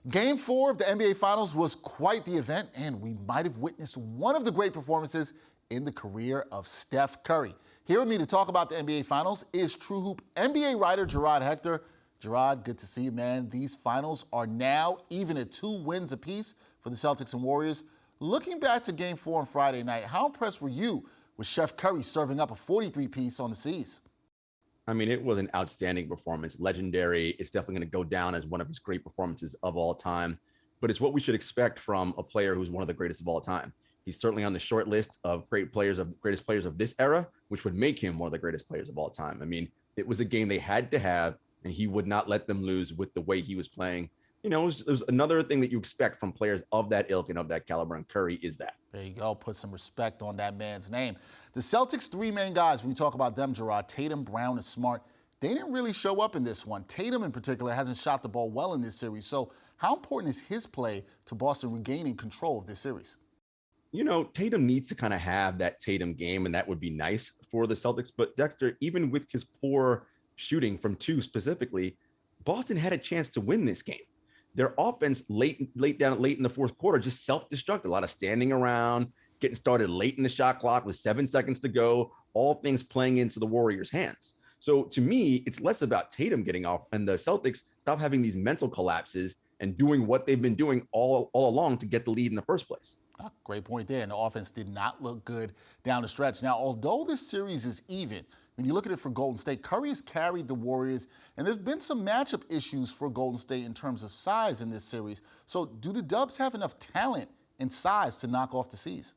Game 4 of the NBA Finals was quite the event, and we might have witnessed one of the great performances in the career of Steph Curry. Here with me to talk about the NBA Finals is TrueHoops NBA writer Jarod Hector. Jarod, good to see you, man. These finals are now even at 2 wins apiece for the Celtics and Warriors. Looking back to Game 4 on Friday night, how impressed were you with Chef Curry serving up a 43-piece on the C's? I mean, it was an outstanding performance, legendary. It's definitely going to go down as one of his great performances of all time. But it's what we should expect from a player who's one of the greatest of all time. He's certainly on the short list of greatest players of this era, which would make him one of the greatest players of all time. I mean, it was a game they had to have, and he would not let them lose with the way he was playing. You know, it was another thing that you expect from players of that ilk and of that caliber, and Curry is that. There you go. Put some respect on that man's name. The Celtics' 3 main guys, we talk about them, Jarod, Tatum, Brown, and Smart. They didn't really show up in this one. Tatum, in particular, hasn't shot the ball well in this series. So how important is his play to Boston regaining control of this series? You know, Tatum needs to kind of have that Tatum game, and that would be nice for the Celtics. But Dexter, even with his poor shooting from 2 specifically, Boston had a chance to win this game. Their offense late in the fourth quarter just self-destructed. A lot of standing around, getting started late in the shot clock with 7 seconds to go, all things playing into the Warriors' hands. So to me, it's less about Tatum getting off and the Celtics stop having these mental collapses and doing what they've been doing all along to get the lead in the first place. Great point there. And the offense did not look good down the stretch. Now, although this series is even, when you look at it for Golden State, Curry has carried the Warriors, and there's been some matchup issues for Golden State in terms of size in this series. So do the Dubs have enough talent and size to knock off the C's?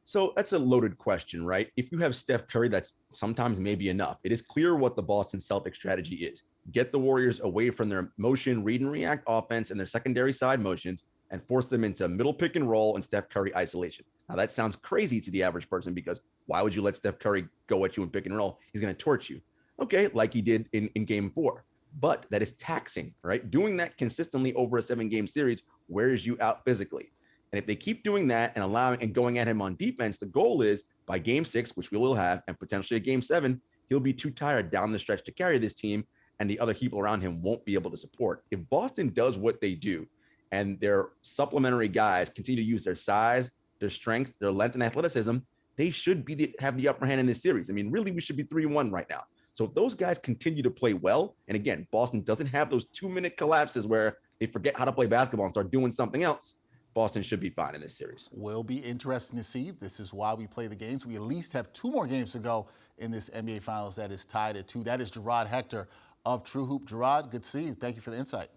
So that's a loaded question, right? If you have Steph Curry, that's sometimes maybe enough. It is clear what the Boston Celtics strategy is. Get the Warriors away from their motion, read and react offense and their secondary side motions and force them into middle pick and roll and Steph Curry isolation. Now that sounds crazy to the average person because why would you let Steph Curry go at you in pick and roll? He's going to torch you. Okay, like he did in game 4. But that is taxing, right? Doing that consistently over a 7-game series wears you out physically. And if they keep doing that and allowing and going at him on defense, the goal is by game 6, which we will have, and potentially a game 7, he'll be too tired down the stretch to carry this team, and the other people around him won't be able to support. If Boston does what they do, and their supplementary guys continue to use their size, their strength, their length, and athleticism, they should have the upper hand in this series. I mean, really, we should be 3-1 right now. So if those guys continue to play well, and again, Boston doesn't have those 2-minute collapses where they forget how to play basketball and start doing something else, Boston should be fine in this series. Will be interesting to see. This is why we play the games. We at least have 2 more games to go in this NBA Finals that is tied at 2. That is Jarod Hector of TrueHoops. Jarod, good to see you. Thank you for the insight.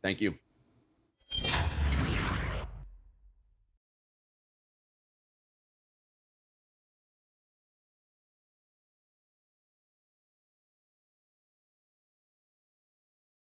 Thank you.